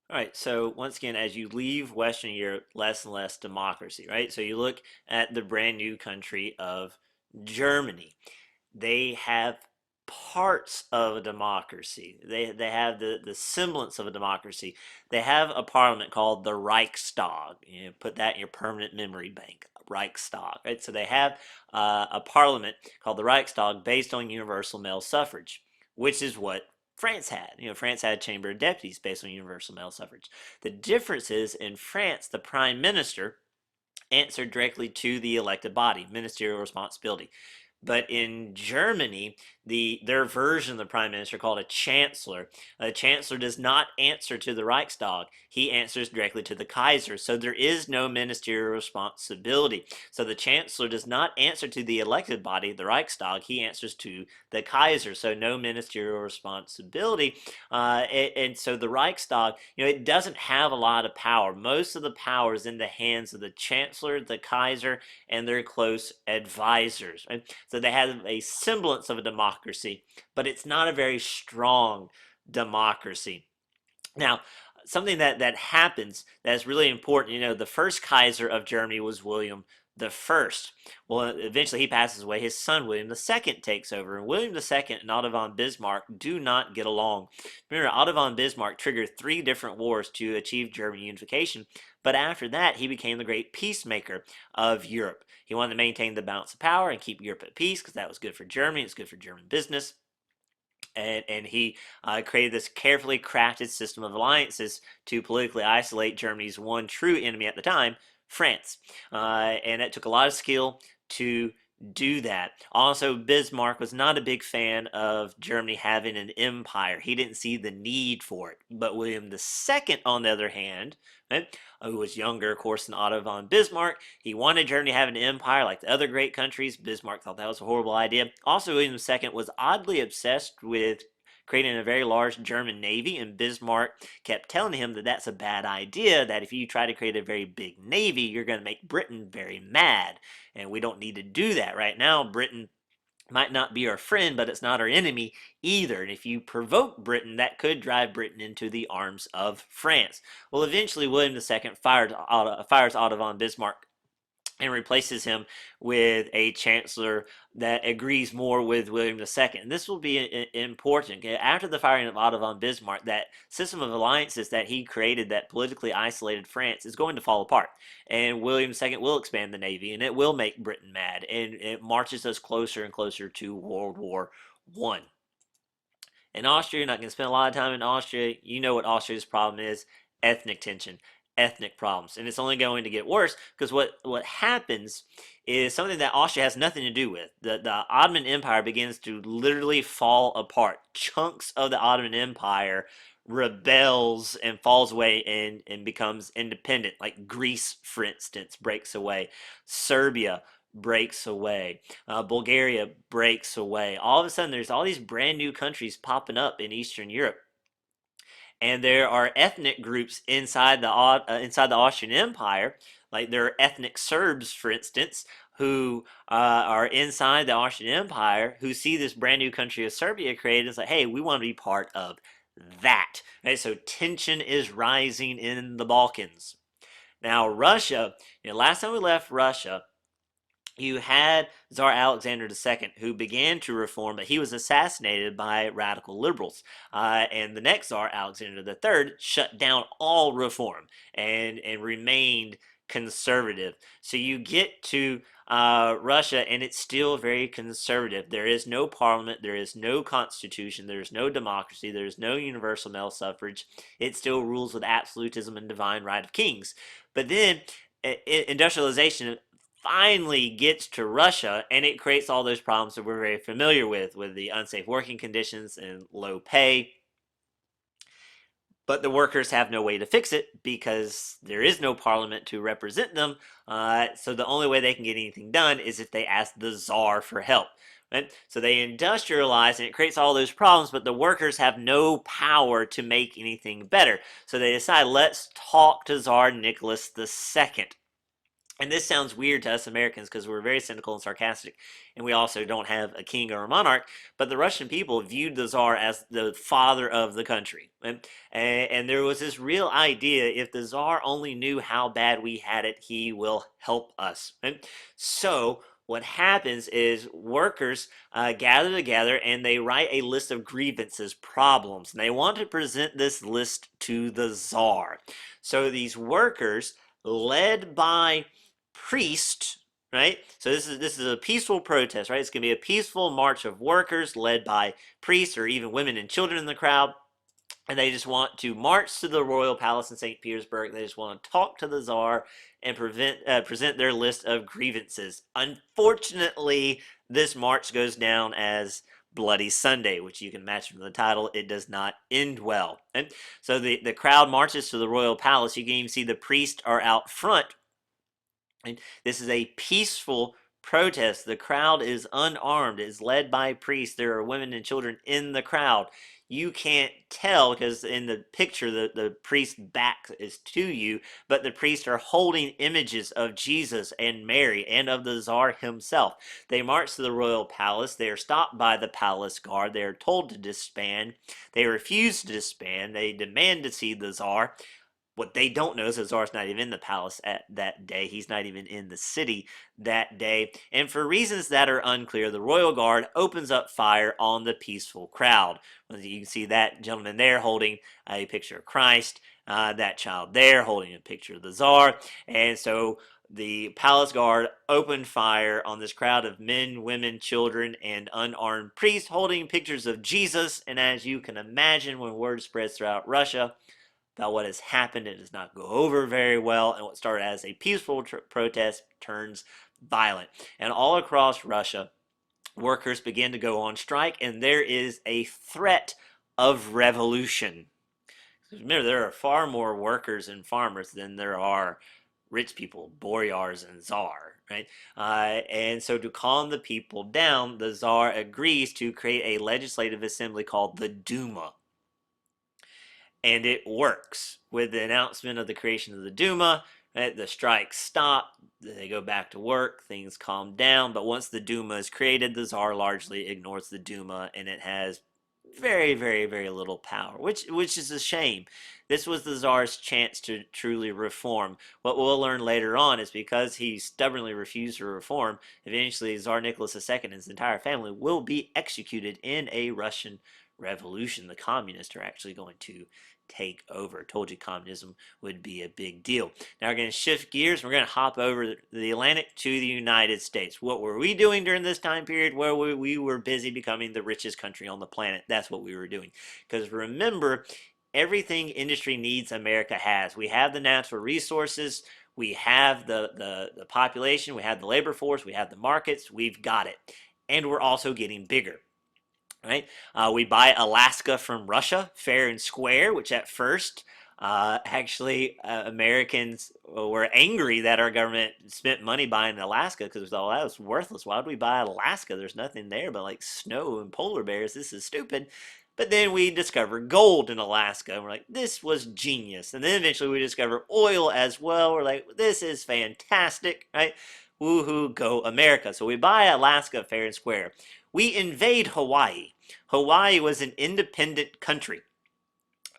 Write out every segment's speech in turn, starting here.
All right, so once again, as you leave Western Europe, less and less democracy, right? So you look at the brand new country of Germany. They have parts of a democracy. They have the semblance of a democracy. They have a parliament called the Reichstag. You know, put that in your permanent memory bank. Reichstag, right? So they have a parliament called the Reichstag based on universal male suffrage, which is what France had. You know, France had a Chamber of Deputies based on universal male suffrage. The difference is in France, the prime minister answered directly to the elected body, ministerial responsibility. But in Germany, their version of the prime minister called a chancellor does not answer to the Reichstag. He answers directly to the Kaiser. So there is no ministerial responsibility. So the chancellor does not answer to the elected body, the Reichstag. He answers to the Kaiser. So no ministerial responsibility. And so the Reichstag, it doesn't have a lot of power. Most of the power is in the hands of the chancellor, the Kaiser, and their close advisors. Right? So they have a semblance of a democracy, but it's not a very strong democracy. Now, something that happens that's really important, the first Kaiser of Germany was William the First. Well, eventually he passes away. His son William the Second takes over, and William the Second and Otto von Bismarck do not get along. Remember, Otto von Bismarck triggered 3 different wars to achieve German unification, but after that he became the great peacemaker of Europe. He wanted to maintain the balance of power and keep Europe at peace because that was good for Germany. It's good for German business. And he created this carefully crafted system of alliances to politically isolate Germany's one true enemy at the time, France. And it took a lot of skill to do that. Also, Bismarck was not a big fan of Germany having an empire. He didn't see the need for it. But William II, on the other hand, right, who was younger, of course, than Otto von Bismarck, he wanted Germany to have an empire like the other great countries. Bismarck thought that was a horrible idea. Also, William II was oddly obsessed with creating a very large German navy, and Bismarck kept telling him that that's a bad idea, that if you try to create a very big navy, you're going to make Britain very mad, and we don't need to do that. Right now, Britain might not be our friend, but it's not our enemy either. And if you provoke Britain, that could drive Britain into the arms of France. Well, eventually, William II fires Otto von Bismarck and replaces him with a chancellor that agrees more with William II. And this will be important. After the firing of Otto von Bismarck, that system of alliances that he created that politically isolated France is going to fall apart. And William II will expand the Navy, and it will make Britain mad. And it marches us closer and closer to World War I. In Austria, you're not going to spend a lot of time in Austria. You know what Austria's problem is: ethnic tension, ethnic problems. And it's only going to get worse because what happens is something that Austria has nothing to do with. The Ottoman Empire begins to literally fall apart. Chunks of the Ottoman Empire rebels and falls away and becomes independent. Like Greece, for instance, breaks away. Serbia breaks away. Bulgaria breaks away. All of a sudden, there's all these brand new countries popping up in Eastern Europe, and there are ethnic groups inside the Austrian Empire. Like there are ethnic Serbs, for instance, who are inside the Austrian Empire, who see this brand new country of Serbia created and say, "Hey, we want to be part of that." Right? So tension is rising in the Balkans. Now, Russia. Last time we left Russia, you had Tsar Alexander II, who began to reform, but he was assassinated by radical liberals. And the next Tsar, Alexander III, shut down all reform and remained conservative. So you get to Russia, and it's still very conservative. There is no parliament, there is no constitution, there is no democracy, there is no universal male suffrage. It still rules with absolutism and divine right of kings. But then industrialization finally gets to Russia, and it creates all those problems that we're very familiar with the unsafe working conditions and low pay. But the workers have no way to fix it because there is no parliament to represent them. So the only way they can get anything done is if they ask the czar for help. Right? So they industrialize, and it creates all those problems, but the workers have no power to make anything better. So they decide, let's talk to Tsar Nicholas II. And this sounds weird to us Americans because we're very cynical and sarcastic, and we also don't have a king or a monarch. But the Russian people viewed the Tsar as the father of the country. And there was this real idea, if the Tsar only knew how bad we had it, he will help us. Right? So what happens is workers gather together and they write a list of grievances, problems, and they want to present this list to the Tsar. So these workers, led by priest, right? So this is a peaceful protest, right? It's going to be a peaceful march of workers led by priests or even women and children in the crowd. And they just want to march to the royal palace in St. Petersburg. They just want to talk to the Tsar and present their list of grievances. Unfortunately, this march goes down as Bloody Sunday, which you can imagine from the title, it does not end well. And so the crowd marches to the royal palace. You can even see the priests are out front. And this is a peaceful protest. The crowd is unarmed. It's led by priests. There are women and children in the crowd. You can't tell because in the picture, the priest's back is to you, but the priests are holding images of Jesus and Mary and of the Tsar himself. They march to the royal palace. They are stopped by the palace guard. They are told to disband. They refuse to disband. They demand to see the Tsar. What they don't know is that Tsar's not even in the palace at that day. He's not even in the city that day. And for reasons that are unclear, the royal guard opens up fire on the peaceful crowd. You can see that gentleman there holding a picture of Christ, that child there holding a picture of the Tsar. And so the palace guard opened fire on this crowd of men, women, children, and unarmed priests holding pictures of Jesus. And as you can imagine, when word spreads throughout Russia about what has happened, it does not go over very well, and what started as a peaceful protest turns violent. And all across Russia, workers begin to go on strike, and there is a threat of revolution. Remember, there are far more workers and farmers than there are rich people, boyars and czar, right? And so to calm the people down, the czar agrees to create a legislative assembly called the Duma. And it works. With the announcement of the creation of the Duma, right, the strikes stop, they go back to work, things calm down. But once the Duma is created, the Tsar largely ignores the Duma, and it has very, very, very little power, which is a shame. This was the Tsar's chance to truly reform. What we'll learn later on is because he stubbornly refused to reform, eventually Tsar Nicholas II and his entire family will be executed in a Russian revolution. The communists are actually going to take over. Told you communism would be a big deal. Now we're going to shift gears. We're going to hop over the Atlantic to the United States. What were we doing during this time period? Where we were busy becoming the richest country on the planet. That's what we were doing. Because remember, everything industry needs, America has. We have the natural resources. We have the population. We have the labor force. We have the markets. We've got it. And we're also getting bigger. Right? We buy Alaska from Russia, fair and square, which at first, Americans were angry that our government spent money buying Alaska because it was all that was worthless. Why would we buy Alaska? There's nothing there but like snow and polar bears. This is stupid. But then we discovered gold in Alaska, and we're like, this was genius. And then eventually we discovered oil as well. We're like, this is fantastic, right? Woohoo, go America. So we buy Alaska fair and square. We invade Hawaii. Hawaii was an independent country.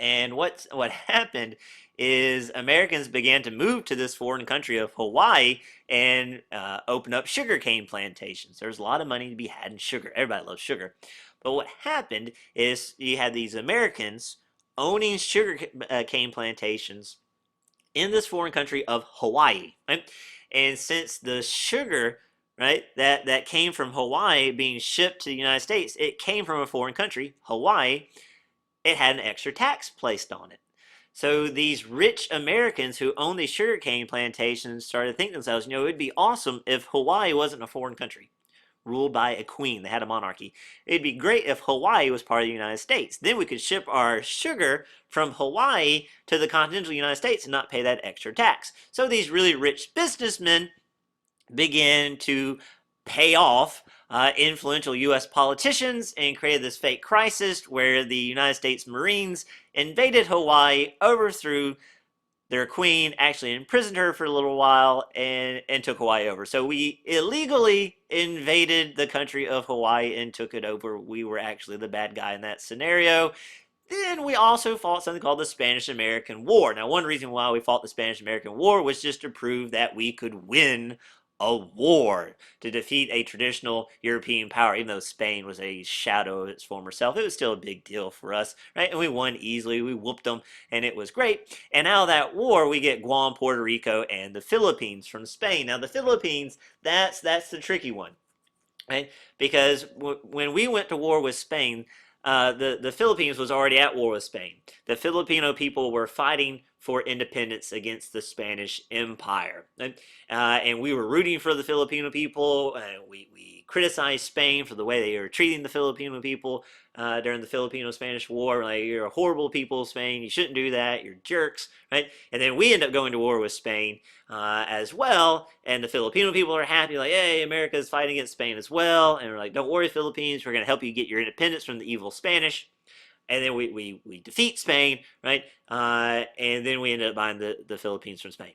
And what happened is Americans began to move to this foreign country of Hawaii and open up sugarcane plantations. There's a lot of money to be had in sugar. Everybody loves sugar. But what happened is you had these Americans owning sugarcane plantations in this foreign country of Hawaii. Right? And since the sugar, right, that came from Hawaii being shipped to the United States, it came from a foreign country, Hawaii, it had an extra tax placed on it. So these rich Americans who own these sugarcane plantations started thinking to themselves, it'd be awesome if Hawaii wasn't a foreign country ruled by a queen. They had a monarchy. It'd be great if Hawaii was part of the United States. Then we could ship our sugar from Hawaii to the continental United States and not pay that extra tax. So these really rich businessmen began to pay off influential U.S. politicians and created this fake crisis where the United States Marines invaded Hawaii, overthrew their queen actually imprisoned her for a little while and took Hawaii over. So we illegally invaded the country of Hawaii and took it over. We were actually the bad guy in that scenario. Then we also fought something called the Spanish American War. Now, one reason why we fought the Spanish American War was just to prove that we could win a war to defeat a traditional European power. Even though Spain was a shadow of its former self, it was still a big deal for us, right? And we won easily. We whooped them, and it was great. And out of that war, we get Guam, Puerto Rico, and the Philippines from Spain. Now, the Philippines, that's the tricky one, right? Because when we went to war with Spain, the Philippines was already at war with Spain. The Filipino people were fighting for independence against the Spanish Empire, and we were rooting for the Filipino people. We criticized Spain for the way they were treating the Filipino people during the Filipino-Spanish War. Like, you're a horrible people, Spain. You shouldn't do that. You're jerks, right? And then we end up going to war with Spain as well. And the Filipino people are happy, like, hey, America's fighting against Spain as well. And we're like, don't worry, Philippines, we're going to help you get your independence from the evil Spanish. And then we defeat Spain, right? And then we ended up buying the Philippines from Spain.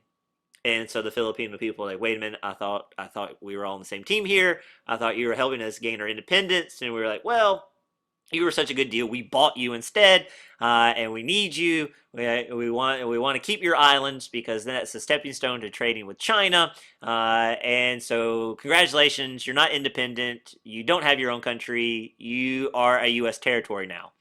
And so the Filipino people were like, wait a minute, I thought we were all on the same team here. I thought you were helping us gain our independence. And we were like, well, you were such a good deal. We bought you instead, and we need you. We want to keep your islands because that's a stepping stone to trading with China. And so, congratulations, you're not independent. You don't have your own country. You are a U.S. territory now.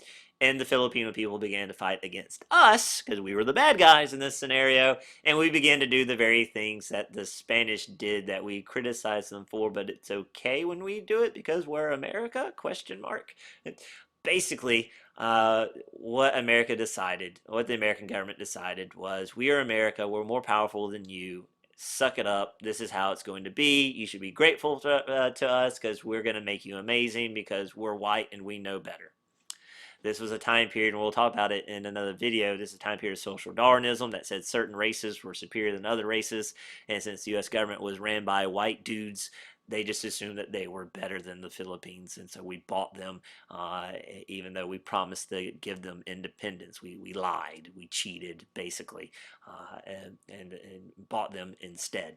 And the Filipino people began to fight against us because we were the bad guys in this scenario, and we began to do the very things that the Spanish did that we criticized them for. But it's okay when we do it because we're America? Question mark. Basically, what America decided, what the American government decided was, we are America, we're more powerful than you. Suck it up. This is how it's going to be. You should be grateful to us because we're going to make you amazing because we're white and we know better. This was a time period, and we'll talk about it in another video. This is a time period of social Darwinism that said certain races were superior than other races, and since the U.S. government was ran by white dudes, they just assumed that they were better than the Philippines, and so we bought them, even though we promised to give them independence. We lied, we cheated, basically, and bought them instead.